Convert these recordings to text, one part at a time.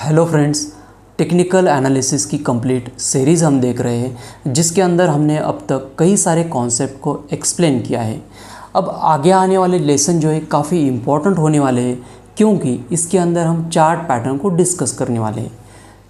Hello friends, technical analysis की complete series हम देख रहे हैं जिसके अंदर हमने अब तक कई सारे कॉन्सेप्ट को एक्सप्लेन किया है। अब आगे आने वाले लेसन जो है काफ़ी इम्पोर्टेंट होने वाले हैं क्योंकि इसके अंदर हम चार्ट पैटर्न को डिस्कस करने वाले हैं।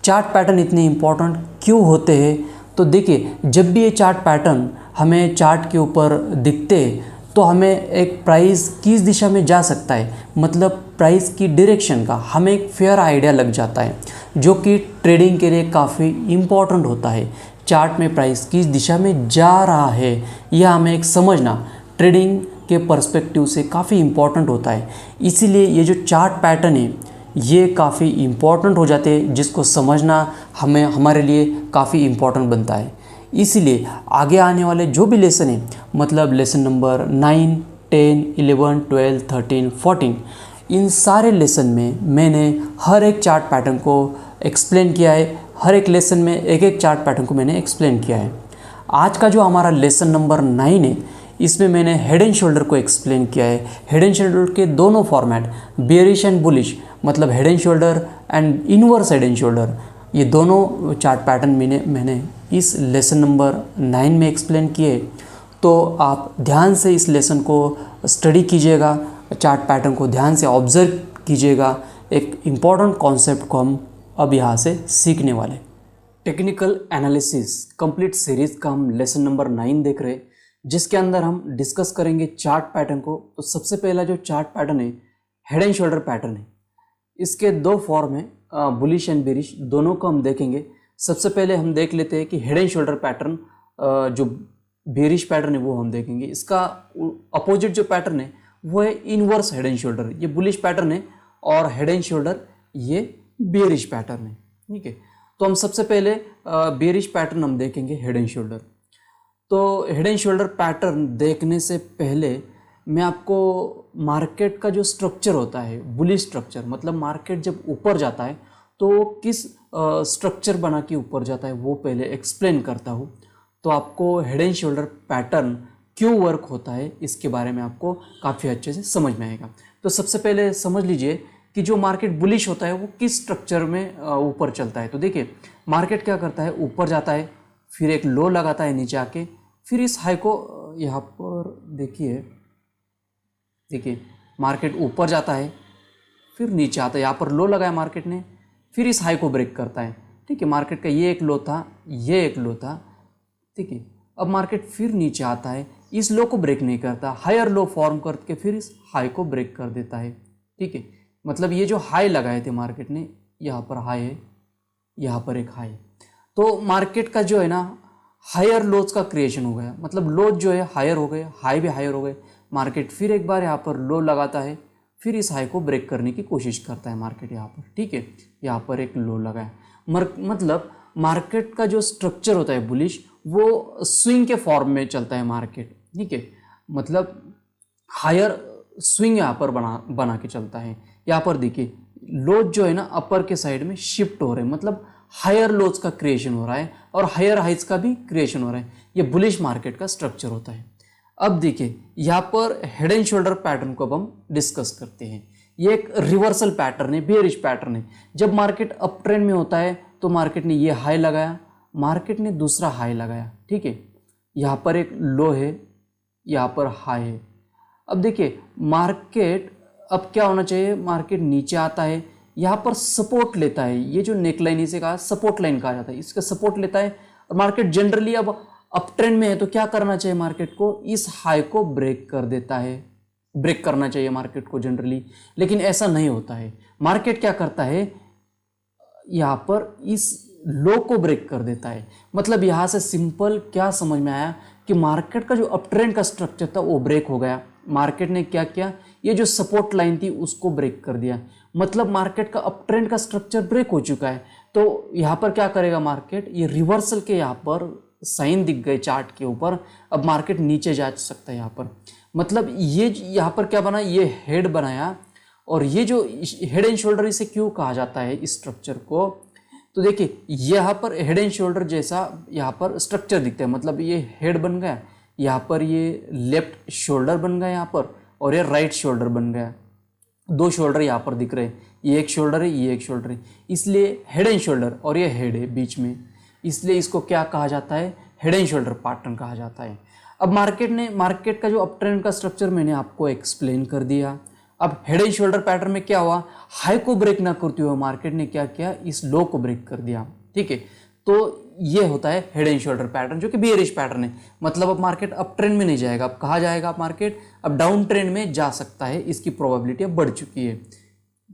चार्ट पैटर्न इतने इम्पोर्टेंट क्यों होते हैं? तो देखिए, जब भी ये चार्ट पैटर्न हमें चार्ट के ऊपर दिखते हैं तो हमें एक प्राइस किस दिशा में जा सकता है, मतलब प्राइस की डायरेक्शन का हमें एक फेयर आइडिया लग जाता है, जो कि ट्रेडिंग के लिए काफ़ी इम्पोर्टेंट होता है। चार्ट में प्राइस किस दिशा में जा रहा है यह हमें एक समझना ट्रेडिंग के पर्सपेक्टिव से काफ़ी इम्पोर्टेंट होता है। इसीलिए ये जो चार्ट पैटर्न है ये काफ़ी इम्पोर्टेंट हो जाते हैं, जिसको समझना हमारे लिए काफ़ी इम्पोर्टेंट बनता है। इसीलिए आगे आने वाले जो भी लेसन है, मतलब लेसन नंबर 9, 10, 11, 12, 13, 14, इन सारे लेसन में मैंने हर एक चार्ट पैटर्न को एक्सप्लेन किया है। हर एक लेसन में एक एक चार्ट पैटर्न को मैंने एक्सप्लेन किया है। आज का जो हमारा लेसन नंबर 9 है, इसमें मैंने हेड एंड शोल्डर को एक्सप्लेन किया है। हेड एंड शोल्डर के दोनों फॉर्मेट, बेयरिश एंड बुलिश, मतलब head and shoulder and inverse head and shoulder, ये दोनों चार्ट पैटर्न मैंने इस लेसन नंबर 9 में एक्सप्लेन किए। तो आप ध्यान से इस लेसन को स्टडी कीजिएगा, चार्ट पैटर्न को ध्यान से ऑब्जर्व कीजिएगा। एक इम्पॉर्टेंट कॉन्सेप्ट को हम अब यहाँ से सीखने वाले। टेक्निकल एनालिसिस कंप्लीट सीरीज़ का हम लेसन नंबर 9 देख रहे हैं, जिसके अंदर हम डिस्कस करेंगे चार्ट पैटर्न को। तो सबसे पहला जो चार्ट पैटर्न है, हेड एंड शोल्डर पैटर्न है। इसके दो फॉर्म है, बुलिश एंड बेरिश, दोनों को हम देखेंगे। सबसे पहले हम देख लेते हैं कि हेड एंड शोल्डर पैटर्न, जो बेरिश पैटर्न है वो हम देखेंगे। इसका अपोजिट जो पैटर्न है वो है इनवर्स हेड एंड शोल्डर। ये बुलिश पैटर्न है और हेड एंड शोल्डर ये बेरिश पैटर्न है। ठीक है, तो हम सबसे पहले बेरिश पैटर्न हम देखेंगे, हेड एंड शोल्डर। तो हेड एंड शोल्डर पैटर्न देखने से पहले मैं आपको मार्केट का जो स्ट्रक्चर होता है, बुलिश स्ट्रक्चर, मतलब मार्केट जब ऊपर जाता है तो वो किस स्ट्रक्चर बना के ऊपर जाता है वो पहले एक्सप्लेन करता हूँ। तो आपको हेड एंड शोल्डर पैटर्न क्यों वर्क होता है इसके बारे में आपको काफ़ी अच्छे से समझ में आएगा। तो सबसे पहले समझ लीजिए कि जो मार्केट बुलिश होता है वो किस स्ट्रक्चर में ऊपर चलता है। तो देखिए, मार्केट क्या करता है, ऊपर जाता है, फिर एक लो लगाता है नीचे आके, फिर इस हाई को यहाँ पर देखिए मार्केट ऊपर जाता है, फिर नीचे आता है, यहाँ पर लो लगाया मार्केट ने, फिर इस हाई को ब्रेक करता है। ठीक है, मार्केट का ये एक लो था, ये एक लो था। ठीक है, अब मार्केट फिर नीचे आता है, इस लो को ब्रेक नहीं करता, हायर लो फॉर्म करके फिर इस हाई को ब्रेक कर देता है। ठीक है, मतलब ये जो हाई लगाए थे मार्केट ने, यहाँ पर हाई है, यहाँ पर एक हाई, तो मार्केट का जो है ना हायर लोज का क्रिएशन हो गया, मतलब लोज जो है हायर हो गए, हाई भी हायर हो गए। मार्केट फिर एक बार यहाँ पर लो लगाता है, फिर इस हाई को ब्रेक करने की कोशिश करता है मार्केट यहाँ पर। ठीक है, यहाँ पर एक लो लगाया, मतलब मार्केट का जो स्ट्रक्चर होता है बुलिश, वो स्विंग के फॉर्म में चलता है मार्केट। ठीक है, मतलब हायर स्विंग यहाँ पर बना के चलता है। यहाँ पर देखिए लोज जो है ना अपर के साइड में शिफ्ट हो रहे हैं, मतलब हायर लोज का क्रिएशन हो रहा है और हायर हाइज का भी क्रिएशन हो रहा है। ये बुलिश मार्केट का स्ट्रक्चर होता है। अब देखिए यहाँ पर हेड एंड शोल्डर पैटर्न को अब हम डिस्कस करते हैं। ये एक रिवर्सल पैटर्न है, बेयरिश पैटर्न है। जब मार्केट अप ट्रेंड में होता है तो मार्केट ने ये हाई लगाया, मार्केट ने दूसरा हाई लगाया। ठीक है, यहाँ पर एक लो है, यहाँ पर हाई है। अब देखिए मार्केट अब क्या होना चाहिए, मार्केट नीचे आता है, यहाँ पर सपोर्ट लेता है। ये जो नेकलाइन इसे कहा सपोर्ट लाइन कहा जाता है, इसका सपोर्ट लेता है। और मार्केट जनरली अब अप ट्रेंड में है तो क्या करना चाहिए, मार्केट को इस हाई को ब्रेक कर देता है, ब्रेक करना चाहिए मार्केट को जनरली। लेकिन ऐसा नहीं होता है, मार्केट क्या करता है, यहाँ पर इस लो को ब्रेक कर देता है। मतलब यहाँ से सिंपल क्या समझ में आया कि मार्केट का जो अप ट्रेंड का स्ट्रक्चर था वो ब्रेक हो गया। मार्केट ने क्या किया, ये जो सपोर्ट लाइन थी उसको ब्रेक कर दिया, मतलब मार्केट का अप ट्रेंड का स्ट्रक्चर ब्रेक हो चुका है। तो यहाँ पर क्या करेगा मार्केट, ये रिवर्सल के यहाँ पर साइन दिख गए चार्ट के ऊपर। अब मार्केट नीचे जा सकता है यहाँ पर, मतलब ये यहाँ पर क्या बना, ये हेड बनाया। और ये जो हेड एंड शोल्डर इसे क्यों कहा जाता है इस स्ट्रक्चर को, तो देखिए यहाँ पर हेड एंड शोल्डर जैसा यहाँ पर स्ट्रक्चर दिखता है, मतलब ये हेड बन गया, यहाँ पर ये लेफ्ट शोल्डर बन गया यहाँ पर, और ये राइट शोल्डर बन गया। दो शोल्डर यहाँ पर दिख रहे हैं, ये एक शोल्डर है, ये एक शोल्डर है, इसलिए हेड एंड शोल्डर, और ये हेड है बीच में, इसलिए इसको क्या कहा जाता है, हेड एंड शोल्डर पैटर्न कहा जाता है। अब मार्केट का जो अप ट्रेंड का स्ट्रक्चर मैंने आपको एक्सप्लेन कर दिया। अब हेड एंड शोल्डर पैटर्न में क्या हुआ, हाई को ब्रेक ना करते हुए मार्केट ने क्या किया, इस लो को ब्रेक कर दिया। ठीक है, तो ये होता है हेड एंड शोल्डर पैटर्न, जो कि बियरिश पैटर्न है। मतलब अब मार्केट अप ट्रेंड में नहीं जाएगा, अब कहाँ जाएगा, मार्केट अब डाउन ट्रेंड में जा सकता है, इसकी प्रोबेबिलिटी अब बढ़ चुकी है।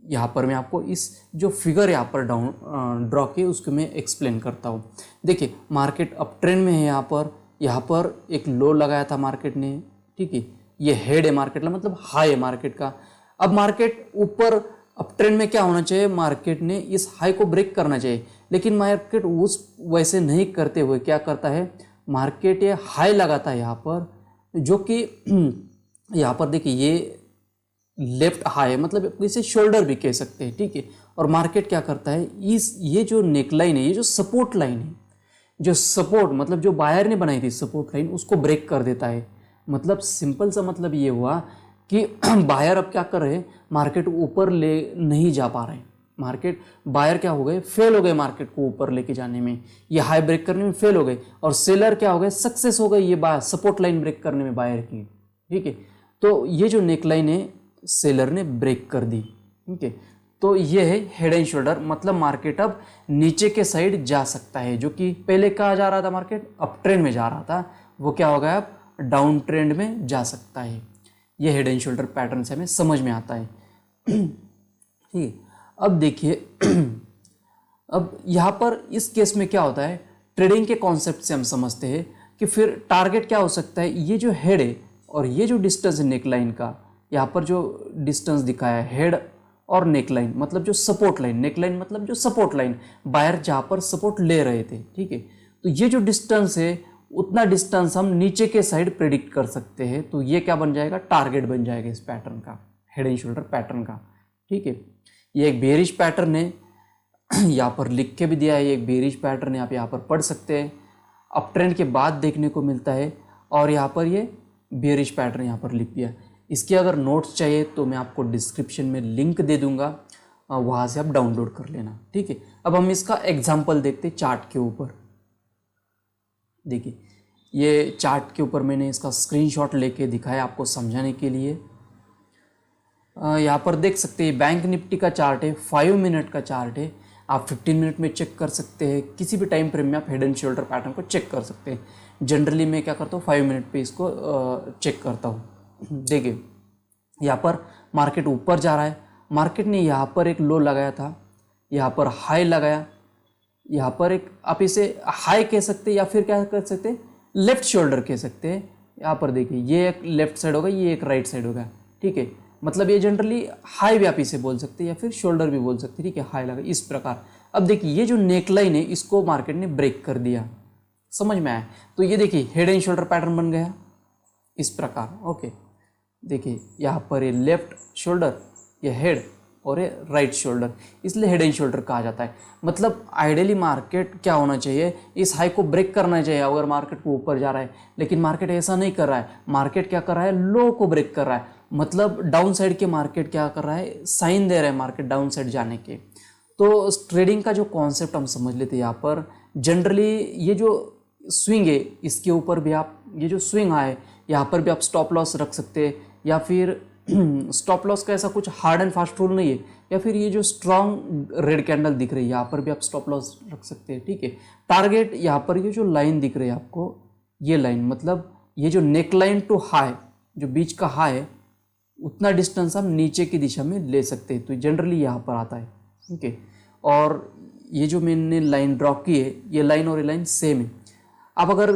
यहाँ पर मैं आपको इस जो फिगर यहाँ पर डाउन ड्रॉ किए उसको मैं एक्सप्लेन करता हूँ। देखिए मार्केट अप ट्रेंड में है, यहाँ पर एक लो लगाया था मार्केट ने। ठीक है, ये हेड है मार्केट का, मतलब हाई है मार्केट का। अब मार्केट ऊपर अप ट्रेंड में क्या होना चाहिए, मार्केट ने इस हाई को ब्रेक करना चाहिए, लेकिन मार्केट उस वैसे नहीं करते हुए क्या करता है, मार्केट ये हाई लगाता है यहाँ पर, जो कि यहाँ पर देखिए ये लेफ्ट हाई है, मतलब इसे शोल्डर भी कह सकते हैं। ठीक है, और मार्केट क्या करता है, ये जो नेकलाइन है, ये जो सपोर्ट लाइन है, जो सपोर्ट मतलब जो बायर ने बनाई थी सपोर्ट लाइन, उसको ब्रेक कर देता है। मतलब सिंपल सा मतलब ये हुआ कि बायर अब क्या कर रहे हैं, मार्केट ऊपर ले नहीं जा पा रहे हैं। मार्केट बायर क्या हो गए, फेल हो गए मार्केट को ऊपर लेके जाने में, ये हाई ब्रेक करने में फेल हो गए, और सेलर क्या हो गए, सक्सेस हो गए ये सपोर्ट लाइन ब्रेक करने में बायर की। ठीक है, तो ये जो नेकलाइन है सेलर ने ब्रेक कर दी। ठीक है, तो ये है हेड एंड शोल्डर, मतलब मार्केट अब नीचे के साइड जा सकता है, जो कि पहले कहाँ जा रहा था, मार्केट अप ट्रेंड में जा रहा था, वो क्या हो गया, अब डाउन ट्रेंड में जा सकता है। ये हेड एंड शोल्डर पैटर्न से हमें समझ में आता है। ठीक है, अब देखिए अब यहाँ पर इस केस में क्या होता है, ट्रेडिंग के कॉन्सेप्ट से हम समझते हैं कि फिर टारगेट क्या हो सकता है, ये जो हेड है और ये जो डिस्टेंस है नेकलाइन का, यहाँ पर जो डिस्टेंस दिखाया है हेड और नेकलाइन, मतलब जो सपोर्ट लाइन, नेकलाइन मतलब जो सपोर्ट लाइन, बायर जहाँ पर सपोर्ट ले रहे थे। ठीक है, तो ये जो डिस्टेंस है उतना डिस्टेंस हम नीचे के साइड प्रेडिक्ट कर सकते हैं, तो ये क्या बन जाएगा, टारगेट बन जाएगा इस पैटर्न का, हेड एंड शोल्डर पैटर्न का। ठीक है, ये एक बेरिश पैटर्न है, यहाँ पर लिख के भी दिया है, ये एक बेरिश पैटर्न है, आप यहाँ पर पढ़ सकते हैं, अप ट्रेंड के बाद देखने को मिलता है, और यहाँ पर ये बेरिश पैटर्न यहाँ पर लिख दिया। इसके अगर नोट्स चाहिए तो मैं आपको डिस्क्रिप्शन में लिंक दे दूंगा, वहाँ से आप डाउनलोड कर लेना। ठीक है, अब हम इसका एग्जाम्पल देखते हैं चार्ट के ऊपर। देखिए ये चार्ट के ऊपर मैंने इसका स्क्रीनशॉट लेके दिखाया आपको समझाने के लिए। यहाँ पर देख सकते हैं बैंक निफ्टी का चार्ट है, 5 मिनट का चार्ट है, आप 15 मिनट में चेक कर सकते हैं, किसी भी टाइम फ्रेम में आप हेड एंड शोल्डर पैटर्न को चेक कर सकते हैं। जनरली मैं क्या करता हूँ, 5 मिनट पे इसको चेक करता हूँ। देखिए यहाँ पर मार्केट ऊपर जा रहा है, मार्केट ने यहाँ पर एक लो लगाया था, यहाँ पर हाई लगाया, यहाँ पर एक आप इसे हाई कह सकते हैं या फिर क्या कर सकते हैं, लेफ्ट शोल्डर कह सकते हैं। यहाँ पर देखिए ये एक लेफ्ट साइड होगा, ये एक राइट साइड होगा। ठीक है, मतलब ये जनरली हाई भी आप इसे बोल सकते हैं या फिर शोल्डर भी बोल सकते हैं। ठीक है, हाई लगा इस प्रकार। अब देखिए ये जो नेकलाइन है इसको मार्केट ने ब्रेक कर दिया, समझ में आया, तो ये देखिए हेड एंड शोल्डर पैटर्न बन गया इस प्रकार। ओके, देखिए यहाँ पर ये लेफ्ट शोल्डर, ये हेड और ये राइट शोल्डर, इसलिए हेड एंड शोल्डर कहा जाता है। मतलब आइडियली मार्केट क्या होना चाहिए, इस हाई को ब्रेक करना चाहिए अगर मार्केट को ऊपर जा रहा है, लेकिन मार्केट ऐसा नहीं कर रहा है। मार्केट क्या कर रहा है, लो को ब्रेक कर रहा है, मतलब डाउन साइड के मार्केट क्या कर रहा है, साइन दे रहा है मार्केट डाउन साइड जाने के। तो ट्रेडिंग का जो कॉन्सेप्ट हम समझ लेते हैं यहाँ पर, जनरली ये जो स्विंग है इसके ऊपर भी आप, ये जो स्विंग है यहाँ पर भी आप स्टॉप लॉस रख सकते हैं, या फिर स्टॉप लॉस का ऐसा कुछ हार्ड एंड फास्ट रूल नहीं है, या फिर ये जो स्ट्रॉन्ग रेड कैंडल दिख रही है यहाँ पर भी आप स्टॉप लॉस रख सकते हैं। ठीक है, टारगेट यहाँ पर ये जो लाइन दिख रही है आपको, ये लाइन मतलब ये जो नेक लाइन टू हाई, जो बीच का हाई है, उतना डिस्टेंस हम नीचे की दिशा में ले सकते हैं, तो जनरली यहाँ पर आता है। ठीक है, और ये जो मैंने लाइन ड्रॉ की है, ये लाइन और ये लाइन सेम है। आप अगर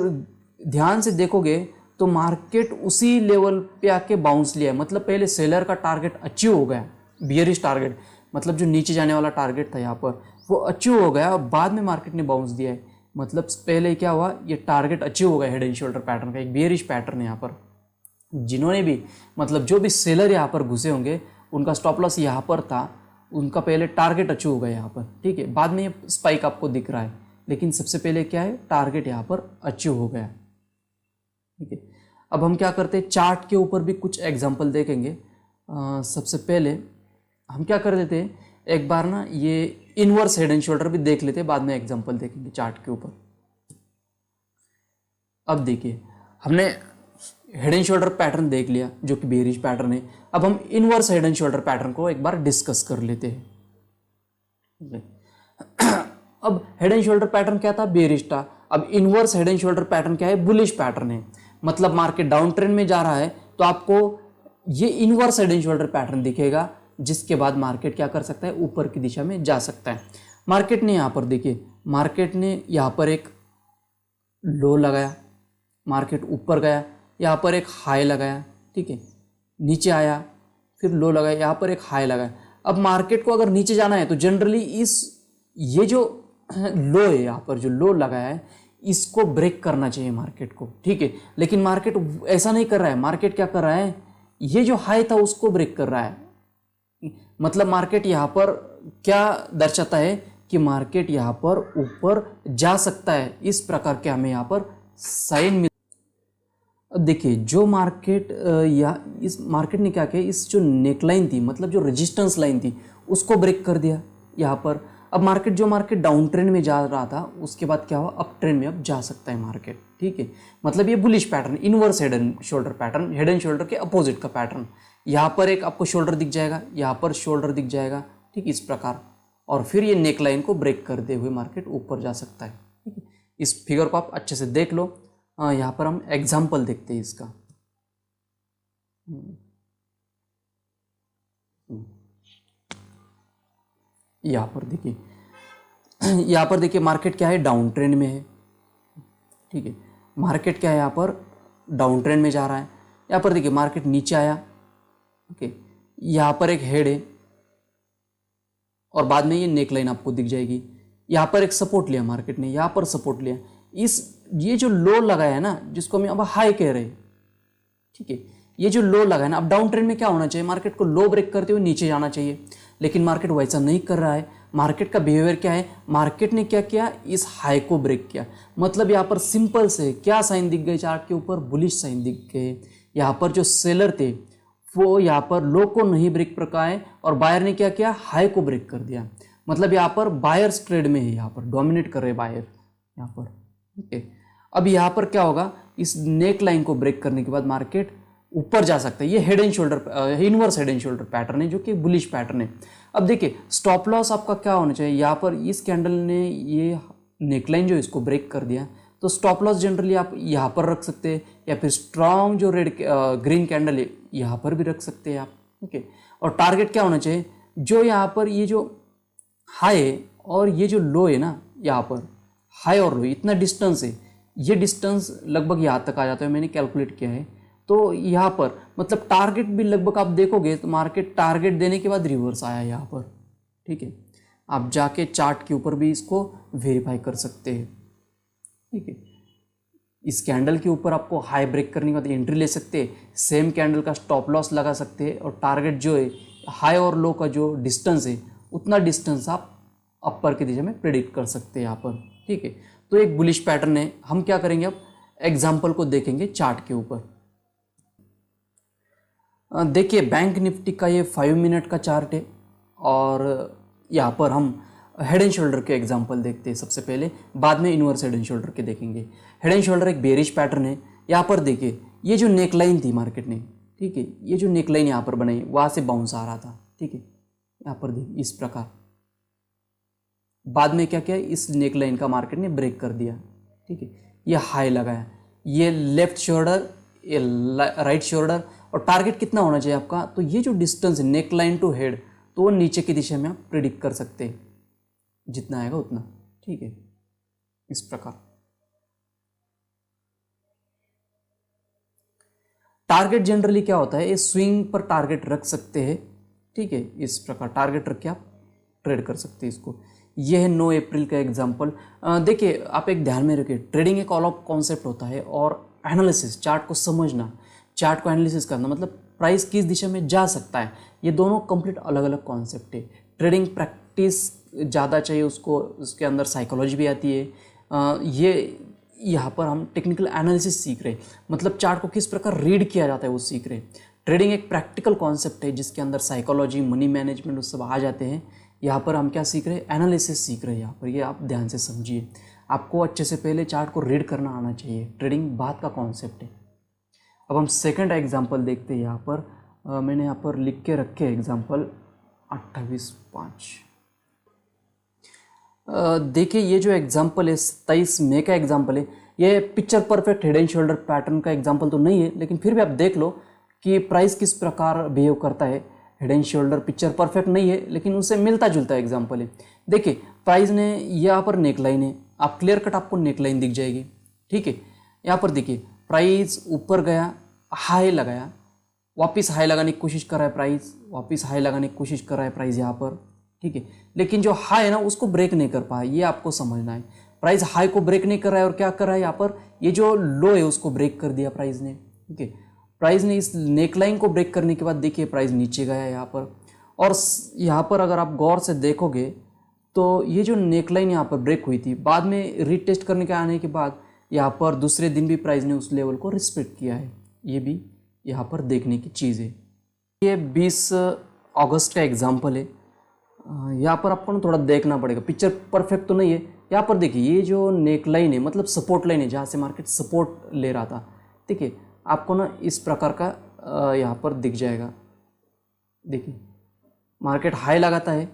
ध्यान से देखोगे तो मार्केट उसी लेवल पे आके बाउंस लिया है, मतलब पहले सेलर का टारगेट अचीव हो गया, बियरिश टारगेट, मतलब जो नीचे जाने वाला टारगेट था यहाँ पर वो अचीव हो गया, और बाद में मार्केट ने बाउंस दिया है। मतलब पहले क्या हुआ, ये टारगेट अचीव हो गया हेड एंड शोल्डर पैटर्न का, एक बियरिश पैटर्न है यहाँ पर। जिन्होंने भी मतलब जो भी सेलर यहाँ पर घुसे होंगे उनका स्टॉप लॉस यहाँ पर था, उनका पहले टारगेट अचीव हो गया यहाँ पर। ठीक है, बाद में ये स्पाइक आपको दिख रहा है, लेकिन सबसे पहले क्या है, टारगेट यहाँ पर अचीव हो गया। ठीक है, अब हम क्या करते हैं, चार्ट के ऊपर भी कुछ एग्जांपल देखेंगे। सबसे पहले हम क्या कर देते हैं, एक बार ना ये इनवर्स हेड एंड शोल्डर भी देख लेते हैं, बाद में एग्जांपल देखेंगे चार्ट के ऊपर। अब देखिए हमने हेड एंड शोल्डर पैटर्न देख लिया जो कि बेयरिश पैटर्न है। अब हम inverse head and shoulder pattern को एक बार डिस्कस कर लेते हैं। अब हेड एंड शोल्डर पैटर्न क्या था? बेयरिश था। अब inverse head and shoulder pattern क्या है? बुलिश पैटर्न है। मतलब मार्केट डाउन ट्रेंड में जा रहा है तो आपको ये inverse head and shoulder pattern दिखेगा, जिसके बाद मार्केट क्या कर सकता है? ऊपर की दिशा में जा सकता है। मार्केट ने यहाँ पर देखिए, मार्केट ने यहाँ पर एक लो लगाया, मार्केट ऊपर गया, यहाँ पर एक हाई लगाया, ठीक है, नीचे आया, फिर लो लगाया, यहाँ पर एक हाई लगाया। अब मार्केट को अगर नीचे जाना है तो जनरली ये जो लो है, यहाँ पर जो लो लगाया है, इसको ब्रेक करना चाहिए मार्केट को, ठीक है। लेकिन मार्केट ऐसा नहीं कर रहा है। मार्केट क्या कर रहा है? ये जो हाई था उसको ब्रेक कर रहा है। मतलब मार्केट यहाँ पर क्या दर्शाता है कि मार्केट यहाँ पर ऊपर जा सकता है। इस प्रकार के हमें यहाँ पर साइन मिल। अब देखिए जो मार्केट या इस मार्केट ने क्या किया, इस जो नेकलाइन थी, मतलब जो रेजिस्टेंस लाइन थी, उसको ब्रेक कर दिया यहाँ पर। अब मार्केट डाउन ट्रेंड में जा रहा था, उसके बाद क्या हुआ? अप ट्रेंड में अब जा सकता है मार्केट, ठीक है। मतलब ये bullish pattern, inverse head and shoulder pattern, head and shoulder के अपोजिट का पैटर्न। यहाँ पर एक आपको शोल्डर दिख जाएगा, यहाँ पर शोल्डर दिख जाएगा, ठीक, इस प्रकार। और फिर ये नेकलाइन को ब्रेक करते हुए मार्केट ऊपर जा सकता है, ठीक है। इस फिगर को आप अच्छे से देख लो। यहाँ पर हम एग्जाम्पल देखते हैं इसका। यहाँ पर देखिए मार्केट क्या है? डाउन ट्रेंड में है, ठीक है। मार्केट क्या है? यहाँ पर डाउन ट्रेंड में जा रहा है। यहाँ पर देखिए मार्केट नीचे आया, ओके, यहाँ पर एक हेड है और बाद में ये नेकलाइन आपको दिख जाएगी। यहाँ पर एक सपोर्ट लिया मार्केट ने, यहाँ पर सपोर्ट लिया। ये जो लो लगाया है ना, जिसको हम अब हाई कह रहे हैं, ठीक है, ये जो लो लगा है ना, अब डाउन ट्रेंड में क्या होना चाहिए? मार्केट को लो ब्रेक करते हुए नीचे जाना चाहिए, लेकिन मार्केट वैसा नहीं कर रहा है। मार्केट का बिहेवियर क्या है? मार्केट ने क्या किया? इस हाई को ब्रेक किया। मतलब यहाँ पर सिंपल से क्या साइन दिख गए चार्ट के ऊपर? बुलिश साइन दिख गए। यहाँ पर जो सेलर थे वो यहाँ पर लो को नहीं ब्रेक कर पाए और बायर ने क्या किया? हाई को ब्रेक कर दिया। मतलब यहाँ पर बायर्स ट्रेड में है, यहाँ पर डोमिनेट कर रहे बायर यहाँ पर, ओके। अब यहाँ पर क्या होगा? इस नेक लाइन को ब्रेक करने के बाद मार्केट ऊपर जा सकता है। ये head and shoulder, inverse head and shoulder pattern है, जो कि बुलिश पैटर्न है। अब देखिए स्टॉप लॉस आपका क्या होना चाहिए? यहाँ पर इस कैंडल ने ये नेकलाइन जो इसको ब्रेक कर दिया, तो स्टॉप लॉस जनरली आप यहाँ पर रख सकते हैं, या फिर स्ट्रॉन्ग जो ग्रीन कैंडल है यहाँ पर भी रख सकते हैं आप, ओके। और टारगेट क्या होना चाहिए? जो यहाँ पर ये जो हाई है और ये जो लो है ना, यहाँ पर हाई और लो इतना डिस्टेंस है, ये डिस्टेंस लगभग यहाँ तक आ जाता है, मैंने कैलकुलेट किया है। तो यहाँ पर मतलब टारगेट भी लगभग आप देखोगे तो मार्केट टारगेट देने के बाद रिवर्स आया यहाँ पर, ठीक है। आप जाके चार्ट के ऊपर भी इसको वेरीफाई कर सकते हैं, ठीक है। इस कैंडल के ऊपर आपको हाई ब्रेक करने के बाद एंट्री ले सकते हैं, सेम कैंडल का स्टॉप लॉस लगा सकते हैं, और टारगेट जो है हाई और लो का जो डिस्टेंस है उतना डिस्टेंस आप अपर की दिशा में प्रेडिक्ट कर सकते हैं यहाँ पर, ठीक है। तो एक बुलिश पैटर्न है। हम क्या करेंगे? अब एग्जाम्पल को देखेंगे चार्ट के ऊपर। देखिए बैंक निफ्टी का ये 5 मिनट का चार्ट है, और यहाँ पर हम हेड एंड शोल्डर के एग्जांपल देखते हैं सबसे पहले, बाद में इनवर्स हेड एंड शोल्डर के देखेंगे। हेड एंड शोल्डर एक बेरिश पैटर्न है। यहाँ पर देखिए ये जो नेकलाइन थी मार्केट ने, ठीक है, ये जो नेकलाइन यहाँ पर बनाई वहाँ से बाउंस आ रहा था, ठीक है। यहाँ पर देखिए इस प्रकार, बाद में क्या किया? इस नेकलाइन का मार्केट ने ब्रेक कर दिया, ठीक है। ये हाई लगाया, ये लेफ्ट शोल्डर, ये राइट शोल्डर, और टारगेट कितना होना चाहिए आपका? तो ये जो डिस्टेंस है नेक लाइन टू हेड, तो वो नीचे की दिशा में आप प्रिडिक्ट कर सकते हैं, जितना आएगा उतना, ठीक है, इस प्रकार। टारगेट जनरली क्या होता है? ये स्विंग पर टारगेट रख सकते हैं, ठीक है, इस प्रकार टारगेट रख के आप ट्रेड कर सकते हैं इसको। यह है 9 अप्रैल का एग्जाम्पल। देखिए आप एक ध्यान में रखिए, ट्रेडिंग एक ऑल ऑफ कॉन्सेप्ट होता है, और एनालिसिस, चार्ट को समझना, चार्ट को एनालिसिस करना, मतलब प्राइस किस दिशा में जा सकता है, ये दोनों कंप्लीट अलग अलग कॉन्सेप्ट है। ट्रेडिंग प्रैक्टिस ज़्यादा चाहिए उसको, उसके अंदर साइकोलॉजी भी आती है। ये यहाँ पर हम टेक्निकल एनालिसिस सीख रहे हैं, मतलब चार्ट को किस प्रकार रीड किया जाता है वो सीख रहे हैं। ट्रेडिंग एक प्रैक्टिकल कॉन्सेप्ट है जिसके अंदर साइकोलॉजी, मनी मैनेजमेंट, वो सब आ जाते हैं। यहाँ पर हम क्या सीख रहे हैं, एनालिसिस सीख रहे हैं। यहाँ पर ये आप ध्यान से समझिए, आपको अच्छे से पहले चार्ट को रीड करना आना चाहिए, ट्रेडिंग बाद का कॉन्सेप्ट है। अब हम सेकंड एग्जांपल देखते हैं। यहाँ पर मैंने यहाँ पर लिख के रखे एग्जांपल 28/5। देखिए ये जो एग्जांपल है 27 मई का एग्जांपल है। ये picture perfect head and shoulder pattern का एग्जांपल तो नहीं है, लेकिन फिर भी आप देख लो कि प्राइस किस प्रकार बिहेव करता है। Head and shoulder picture perfect नहीं है, लेकिन उससे मिलता जुलता एग्जांपल है। देखिए प्राइस ने यहाँ पर नेकलाइन है, आप क्लियर कट आपको नेकलाइन दिख जाएगी, ठीक है। यहाँ पर देखिए प्राइस ऊपर गया, हाई लगाया, वापस हाई लगाने की कोशिश कर रहा है प्राइस, वापस हाई लगाने की कोशिश कर रहा है प्राइस यहाँ पर, ठीक है। लेकिन जो हाई है ना उसको ब्रेक नहीं कर पाया, ये आपको समझना है। प्राइस हाई को ब्रेक नहीं कर रहा है और क्या कर रहा है यहाँ पर, ये जो लो है उसको ब्रेक कर दिया प्राइस ने, ठीक है। प्राइस ने इस नेकलाइन को ब्रेक करने के बाद देखिए प्राइस नीचे गया यहाँ पर, और यहाँ पर अगर आप गौर से देखोगे तो ये जो नेकलाइन यहाँ पर ब्रेक हुई थी, बाद में रीटेस्ट करने के आने के बाद यहाँ पर दूसरे दिन भी प्राइस ने उस लेवल को रिस्पेक्ट किया है। ये भी यहाँ पर देखने की चीज़ है। ये 20 अगस्त का एग्जाम्पल है। यहाँ पर आपको ना थोड़ा देखना पड़ेगा, पिक्चर परफेक्ट तो नहीं है। यहाँ पर देखिए ये जो नेक लाइन है मतलब सपोर्ट लाइन है, जहाँ से मार्केट सपोर्ट ले रहा था, देखिए आपको ना इस प्रकार का यहाँ पर दिख जाएगा। देखिए मार्केट हाई लगाता है,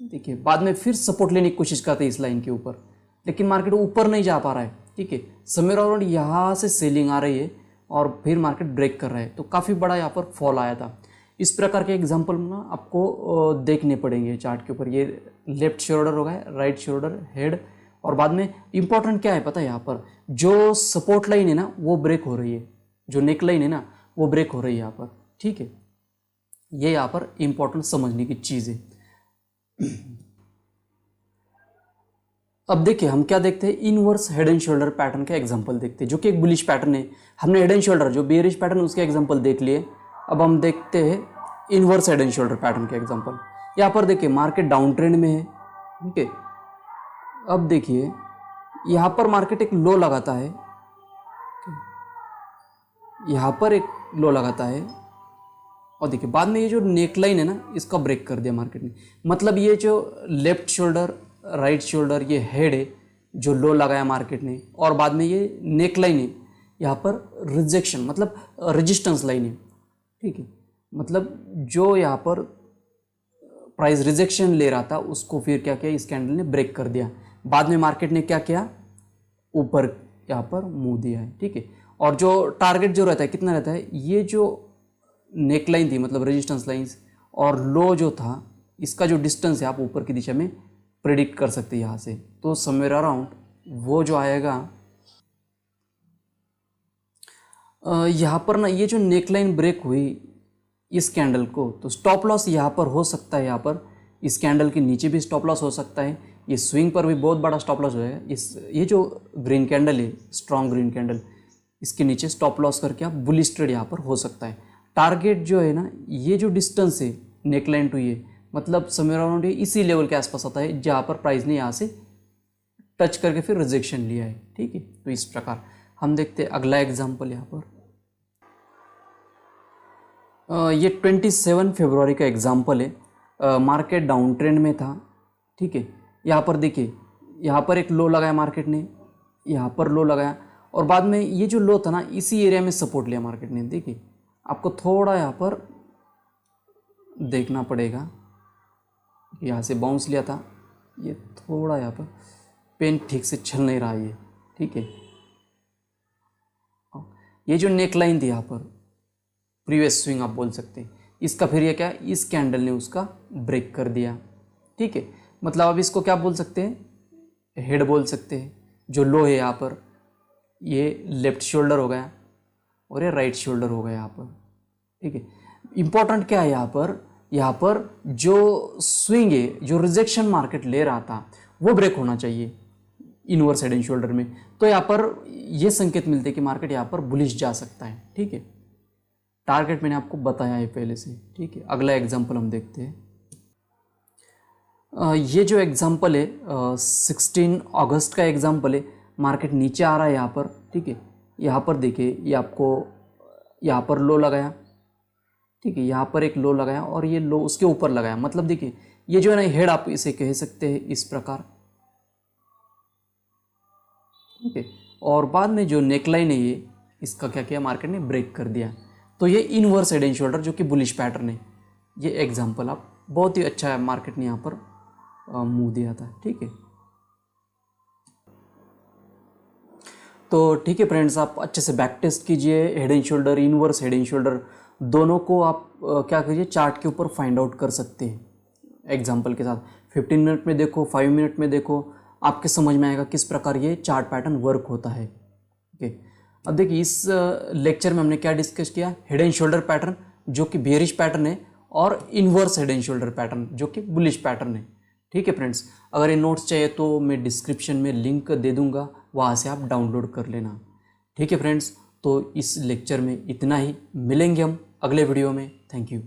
देखिए बाद में फिर सपोर्ट लेने की कोशिश करते हैं इस लाइन के ऊपर, लेकिन मार्केट ऊपर नहीं जा पा रहा है, ठीक है। समवेयर अराउंड यहाँ से सेलिंग आ रही है और फिर मार्केट ब्रेक कर रहा है, तो काफ़ी बड़ा यहाँ पर फॉल आया था। इस प्रकार के एग्जांपल ना आपको देखने पड़ेंगे चार्ट के ऊपर। ये लेफ्ट शोल्डर हो गया, राइट शोल्डर, हेड, और बाद में इंपॉर्टेंट क्या है पता है, यहाँ पर जो सपोर्ट लाइन है ना वो ब्रेक हो रही है, जो नेक लाइन है ना वो ब्रेक हो रही है यहाँ पर, ठीक है। ये यहाँ पर इंपॉर्टेंट समझने की चीज़ है। अब देखिए हम क्या देखते हैं, inverse head and shoulder pattern का एग्जांपल देखते हैं, जो कि एक बुलिश पैटर्न है। हमने हेड एंड शोल्डर जो बेयरिश पैटर्न उसके एग्जांपल देख लिए। अब हम देखते हैं inverse head and shoulder pattern के एग्जांपल। यहाँ पर देखिए मार्केट डाउन ट्रेंड में है, ठीक है। अब देखिए यहाँ पर मार्केट एक लो लगाता है, यहाँ पर एक लो लगाता है, और देखिए बाद में ये जो नेकलाइन है ना इसका ब्रेक कर दिया मार्केट ने। मतलब ये जो लेफ्ट शोल्डर, राइट शोल्डर, ये हेड है जो लो लगाया मार्केट ने, और बाद में ये नेक लाइन है, यहाँ पर रिजेक्शन मतलब रेजिस्टेंस लाइन है, ठीक है। मतलब जो यहाँ पर प्राइस रिजेक्शन ले रहा था उसको फिर क्या किया, इस कैंडल ने ब्रेक कर दिया। बाद में मार्केट ने क्या किया, ऊपर यहाँ पर मुंह दिया है, ठीक है। और जो टारगेट जो रहता है कितना रहता है, ये जो नेक लाइन थी मतलब रेजिस्टेंस लाइन्स और लो जो था, इसका जो डिस्टेंस है आप ऊपर की दिशा में प्रेडिक्ट कर सकते हैं यहाँ से। तो समवेयर अराउंड वो जो आएगा यहाँ पर ना, ये जो नेकलाइन ब्रेक हुई इस कैंडल को, तो स्टॉप लॉस यहाँ पर हो सकता है, यहाँ पर इस कैंडल के नीचे भी स्टॉप लॉस हो सकता है, ये स्विंग पर भी बहुत बड़ा स्टॉप लॉस होगा। ये जो ग्रीन कैंडल है, स्ट्रॉन्ग ग्रीन कैंडल, इसके नीचे स्टॉप लॉस करके आप बुलिश ट्रेड यहाँ पर हो सकता है। टारगेट जो है ना, ये जो डिस्टेंस है नेकलाइन टू ये मतलब समवेयर अराउंड ये इसी लेवल के आसपास आता है, जहाँ पर प्राइस ने यहाँ से टच करके फिर रिजेक्शन लिया है, ठीक है। तो इस प्रकार हम देखते हैं अगला एग्जांपल यहाँ पर। ये 27 फरवरी का एग्जांपल है। मार्केट डाउन ट्रेंड में था, ठीक है। यहाँ पर देखिए यहाँ पर एक लो लगाया मार्केट ने, यहाँ पर लो लगाया, और बाद में ये जो लो था ना इसी एरिया में सपोर्ट लिया मार्केट ने। देखिए आपको थोड़ा यहाँ पर देखना पड़ेगा, यहाँ से बाउंस लिया था, ये थोड़ा यहाँ पर पेन ठीक से चल नहीं रहा है ये, ठीक है। ये जो नेक लाइन थी यहाँ पर प्रीवियस स्विंग आप बोल सकते हैं, इसका फिर ये क्या, इस कैंडल ने उसका ब्रेक कर दिया, ठीक है। मतलब अब इसको क्या बोल सकते हैं, हेड बोल सकते हैं। जो लो है यहाँ पर ये लेफ्ट शोल्डर हो गया और ये राइट शोल्डर हो गया यहाँ पर, ठीक है। इंपॉर्टेंट क्या है यहाँ पर जो स्विंग है, जो रिजेक्शन मार्केट ले रहा था वो ब्रेक होना चाहिए इनवर्स हेड एंड शोल्डर में। तो यहाँ पर ये संकेत मिलते हैं कि मार्केट यहाँ पर बुलिश जा सकता है, ठीक है। टारगेट मैंने आपको बताया है पहले से, ठीक है। अगला एग्जांपल हम देखते हैं। ये जो एग्जांपल है 16 अगस्त का एग्जांपल है। मार्केट नीचे आ रहा है यहाँ पर, ठीक है। यहाँ पर देखिए ये आपको यहाँ पर लो लगाया, ठीक है। यहाँ पर एक लो लगाया और ये लो उसके ऊपर लगाया। मतलब देखिए ये जो है ना हेड आप इसे कह सकते हैं इस प्रकार, ओके। और बाद में जो नेकलाइन है ये इसका क्या किया मार्केट ने ब्रेक कर दिया, तो ये इनवर्स हेड एंड शोल्डर जो कि बुलिश पैटर्न है। ये एग्जांपल आप बहुत ही अच्छा है, मार्केट ने यहाँ पर मूव दिया था, ठीक है। तो ठीक है फ्रेंड्स, आप अच्छे से बैक टेस्ट कीजिए, head and shoulder, inverse head and shoulder दोनों को आप क्या कीजिए चार्ट के ऊपर फाइंड आउट कर सकते हैं एग्जांपल के साथ। 15 मिनट में देखो, 5 मिनट में देखो, आपके समझ में आएगा किस प्रकार ये चार्ट पैटर्न वर्क होता है, ओके। अब देखिए इस लेक्चर में हमने क्या डिस्कस किया, हेड एंड शोल्डर पैटर्न जो कि बेयरिश पैटर्न है, और inverse head and shoulder pattern जो कि बुलिश पैटर्न है, ठीक है फ्रेंड्स। अगर ये नोट्स चाहिए तो मैं डिस्क्रिप्शन में लिंक दे दूंगा, वहाँ से आप डाउनलोड कर लेना, ठीक है फ्रेंड्स। तो इस लेक्चर में इतना ही, मिलेंगे हम अगले वीडियो में। Thank you.